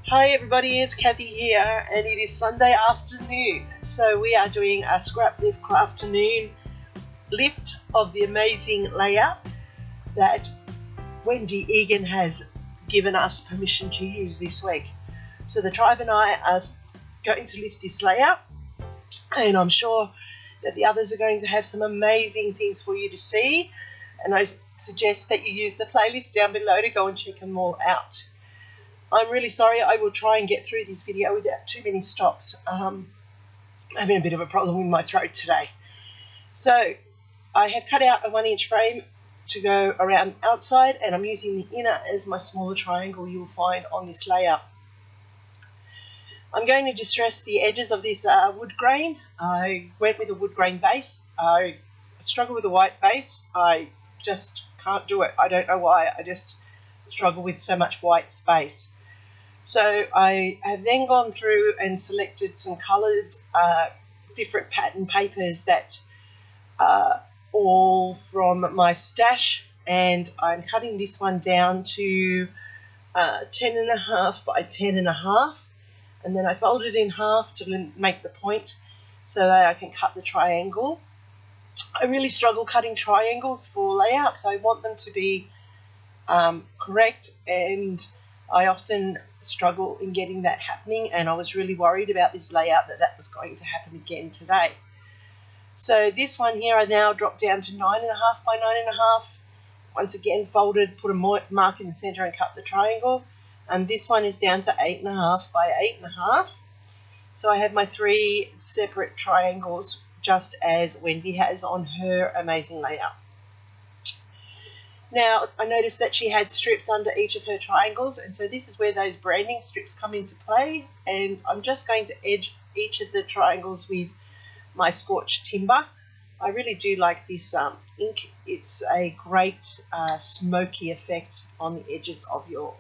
Hi everybody, it's Kathy here and it is Sunday afternoon. So we are doing a Scraplift Crafternoon lift of the amazing layout that Wendy Egan has given us permission to use this week. So the tribe and I are going to lift this layout, and I'm sure that the others are going to have some amazing things for you to see, and I suggest that you use the playlist down below to go and check them all out. I'm really sorry, I will try and get through this video without too many stops. I'm having a bit of a problem with my throat today. So I have cut out a 1-inch frame to go around outside, and I'm using the inner as my smaller triangle you will find on this layout. I'm going to distress the edges of this wood grain. I went with a wood grain base. I struggle with a white base. I just can't do it. I don't know why. I just struggle with so much white space. So I have then gone through and selected some coloured different pattern papers that are all from my stash, and I'm cutting this one down to 10.5 by 10.5, and then I fold it in half to make the point so that I can cut the triangle. I really struggle cutting triangles for layouts. I want them to be correct, and I often struggle in getting that happening, and I was really worried about this layout that was going to happen again today. So this one here I now drop down to 9.5 by 9.5. Once again folded, put a mark in the center and cut the triangle, and this one is down to 8.5 by 8.5. So I have my 3 separate triangles just as Wendy has on her amazing layout. Now, I noticed that she had strips under each of her triangles, and so this is where those branding strips come into play, and I'm just going to edge each of the triangles with my scorched timber. I really do like this ink. It's a great smoky effect on the edges of your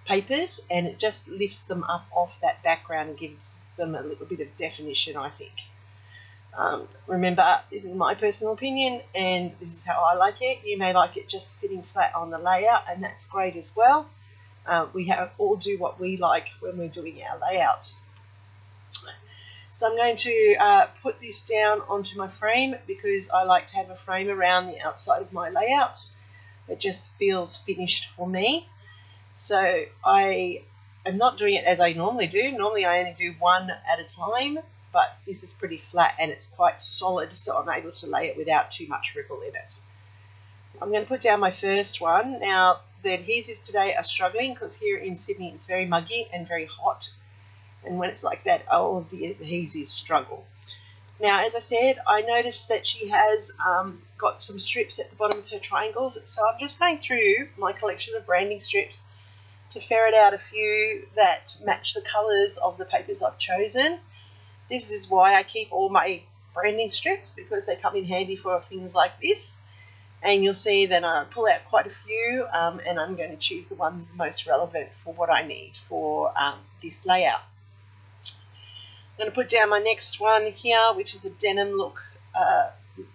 papers, and it just lifts them up off that background and gives them a little bit of definition, I think. Remember, this is my personal opinion and this is how I like it. You may like it just sitting flat on the layout, and that's great as well. We all do what we like when we're doing our layouts. So I'm going to put this down onto my frame because I like to have a frame around the outside of my layouts. It just feels finished for me. So I am not doing it as I normally do. Normally I only do one at a time, but this is pretty flat and it's quite solid, so I'm able to lay it without too much ripple in it. I'm going to put down my first one. Now, the adhesives today are struggling because here in Sydney it's very muggy and very hot, and when it's like that, all of the adhesives struggle. Now, as I said, I noticed that she has got some strips at the bottom of her triangles, so I'm just going through my collection of branding strips to ferret out a few that match the colours of the papers I've chosen. This is why I keep all my branding strips, because they come in handy for things like this. And you'll see that I pull out quite a few, and I'm going to choose the ones most relevant for what I need for this layout. I'm going to put down my next one here, which is a denim look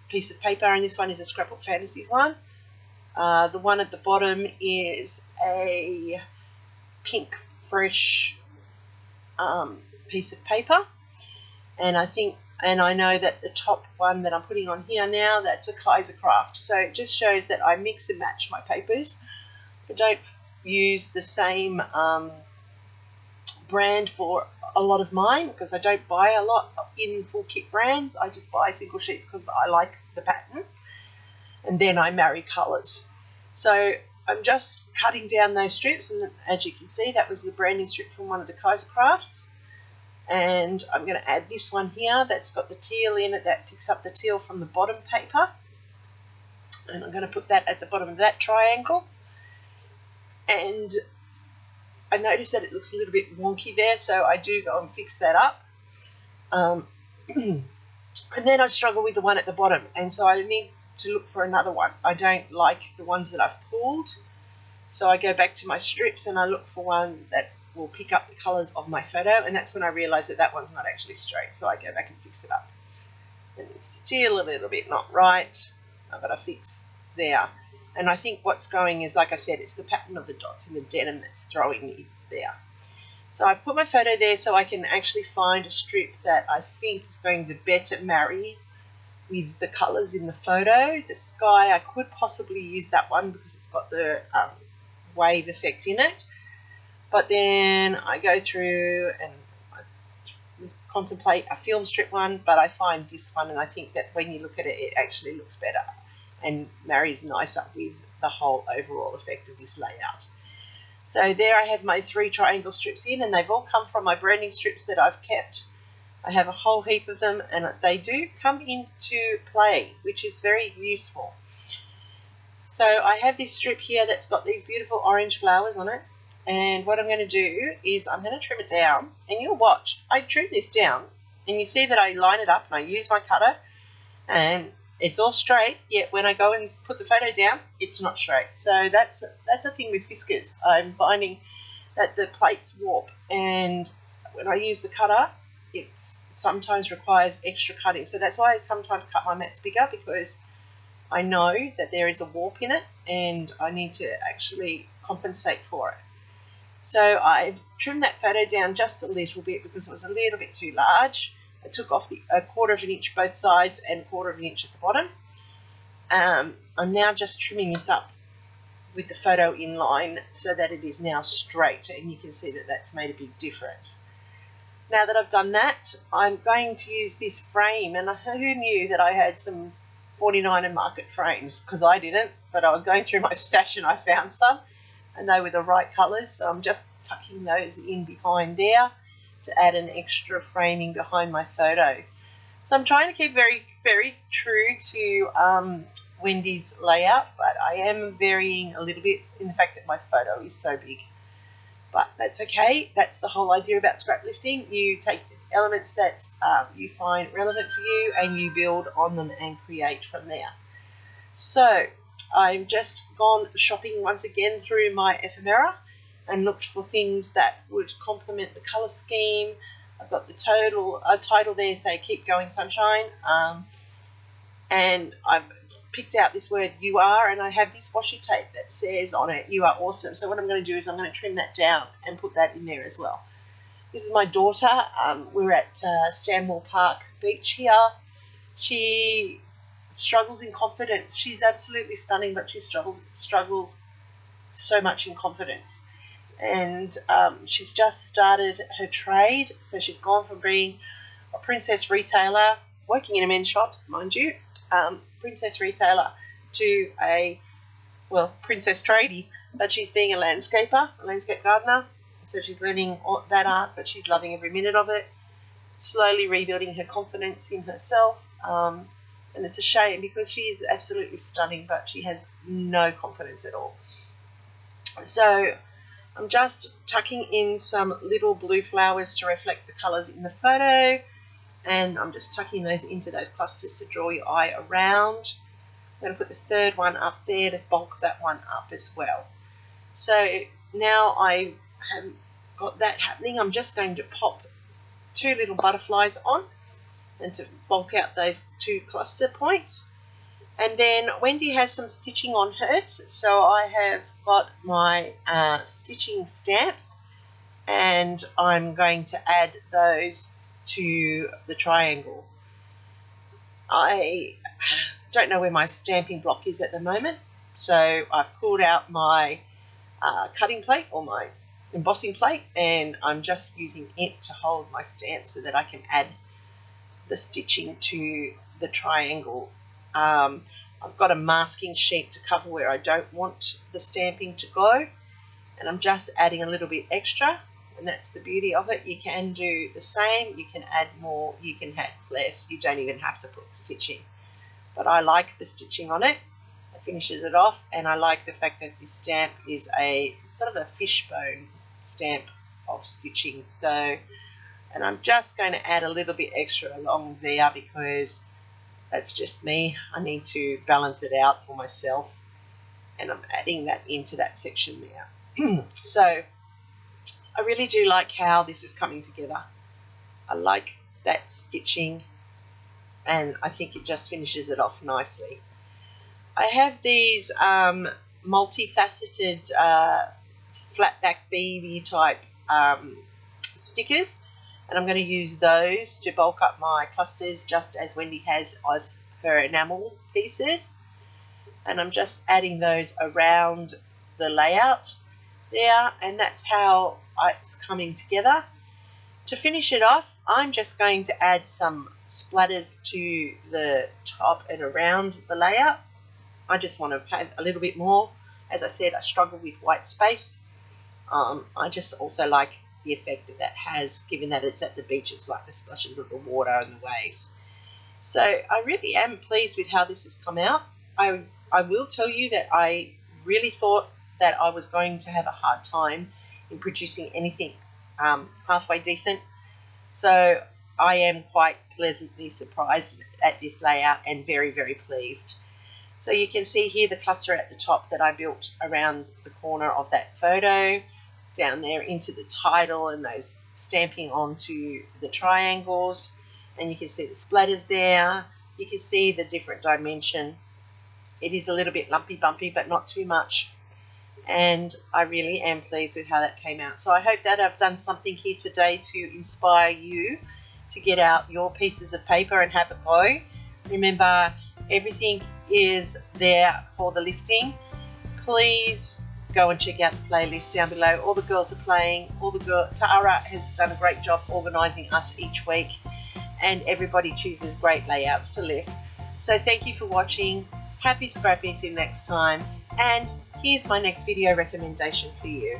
piece of paper, and this one is a Scrapbook Fantasies one. The one at the bottom is a pink fresh piece of paper. And I know that the top one that I'm putting on here now, that's a Craft. So it just shows that I mix and match my papers. I don't use the same brand for a lot of mine because I don't buy a lot in full kit brands. I just buy single sheets because I like the pattern, and then I marry colours. So I'm just cutting down those strips, and as you can see, that was the branding strip from one of the Crafts. And I'm going to add this one here that's got the teal in it, that picks up the teal from the bottom paper, and I'm going to put that at the bottom of that triangle. And I notice that it looks a little bit wonky there, so I do go and fix that up. And then I struggle with the one at the bottom, and so I need to look for another one. I don't like the ones that I've pulled, so I go back to my strips and I look for one that will pick up the colours of my photo, and that's when I realise that that one's not actually straight, so I go back and fix it up. And it's still a little bit not right. I've got to fix there. And I think what's going is, like I said, it's the pattern of the dots in the denim that's throwing me there. So I've put my photo there so I can actually find a strip that I think is going to better marry with the colours in the photo. The sky, I could possibly use that one because it's got the wave effect in it. But then I go through and I contemplate a film strip one, but I find this one, and I think that when you look at it, it actually looks better and marries nicer with the whole overall effect of this layout. So there I have my 3 triangle strips in, and they've all come from my branding strips that I've kept. I have a whole heap of them, and they do come into play, which is very useful. So I have this strip here that's got these beautiful orange flowers on it, and what I'm going to do is I'm going to trim it down, and you'll watch. I trim this down, and you see that I line it up, and I use my cutter, and it's all straight, yet when I go and put the photo down, it's not straight. So that's a thing with whiskers. I'm finding that the plates warp, and when I use the cutter, it sometimes requires extra cutting. So that's why I sometimes cut my mats bigger, because I know that there is a warp in it, and I need to actually compensate for it. So I've trimmed that photo down just a little bit because it was a little bit too large. I took off a 1/4 of an inch both sides and 1/4 of an inch at the bottom. I'm now just trimming this up with the photo in line so that it is now straight, and you can see that that's made a big difference. Now that I've done that, I'm going to use this frame, and who knew that I had some 49 and market frames, because I didn't, but I was going through my stash and I found some, and they were the right colours, so I'm just tucking those in behind there to add an extra framing behind my photo. So I'm trying to keep very, very true to Wendy's layout, but I am varying a little bit in the fact that my photo is so big. But that's okay. That's the whole idea about scrap lifting. You take elements that you find relevant for you and you build on them and create from there. So I've just gone shopping once again through my ephemera and looked for things that would complement the colour scheme. I've got the title there, say Keep Going Sunshine, and I've picked out this word you are, and I have this washi tape that says on it you are awesome. So what I'm going to do is I'm going to trim that down and put that in there as well. This is my daughter. We're at Stanmore Park Beach here. She struggles in confidence. She's absolutely stunning, but she struggles so much in confidence. And she's just started her trade, so she's gone from being a princess retailer, working in a men's shop, mind you, princess retailer, to a, well, princess tradie, but she's being a landscape gardener, so she's learning that art, but she's loving every minute of it, slowly rebuilding her confidence in herself, and it's a shame because she is absolutely stunning, but she has no confidence at all. So I'm just tucking in some little blue flowers to reflect the colours in the photo, and I'm just tucking those into those clusters to draw your eye around. I'm going to put the third one up there to bulk that one up as well. So now I have got that happening, I'm just going to pop 2 little butterflies on and to bulk out those 2 cluster points. And then Wendy has some stitching on hers, so I have got my stitching stamps, and I'm going to add those to the triangle. I don't know where my stamping block is at the moment, so I've pulled out my cutting plate or my embossing plate, and I'm just using it to hold my stamp so that I can add the stitching to the triangle. I've got a masking sheet to cover where I don't want the stamping to go, and I'm just adding a little bit extra, and that's the beauty of it. You can do the same, you can add more, you can add less, you don't even have to put the stitching. But I like the stitching on it. It finishes it off, and I like the fact that this stamp is a sort of a fishbone stamp of stitching. So, and I'm just going to add a little bit extra along there because that's just me. I need to balance it out for myself, and I'm adding that into that section there. So I really do like how this is coming together. I like that stitching, and I think it just finishes it off nicely. I have these multifaceted flat back beady type stickers, and I'm going to use those to bulk up my clusters just as Wendy has as her enamel pieces. And I'm just adding those around the layout there, and that's how it's coming together. To finish it off, I'm just going to add some splatters to the top and around the layout. I just want to have a little bit more. As I said, I struggle with white space. I just also like the effect that has, given that it's at the beach. It's like the splashes of the water and the waves. So I really am pleased with how this has come out. I will tell you that I really thought that I was going to have a hard time in producing anything halfway decent. So I am quite pleasantly surprised at this layout and very, very pleased. So you can see here the cluster at the top that I built around the corner of that photo, down there into the title and those stamping onto the triangles. And you can see the splatters there. You can see the different dimension. It is a little bit lumpy bumpy, but not too much. And I really am pleased with how that came out. So I hope that I've done something here today to inspire you to get out your pieces of paper and have a go. Remember, everything is there for the lifting. Please go and check out the playlist down below. All the girls are playing. Tara has done a great job organising us each week, and everybody chooses great layouts to lift. So thank you for watching. Happy scrapping till next time, and here's my next video recommendation for you.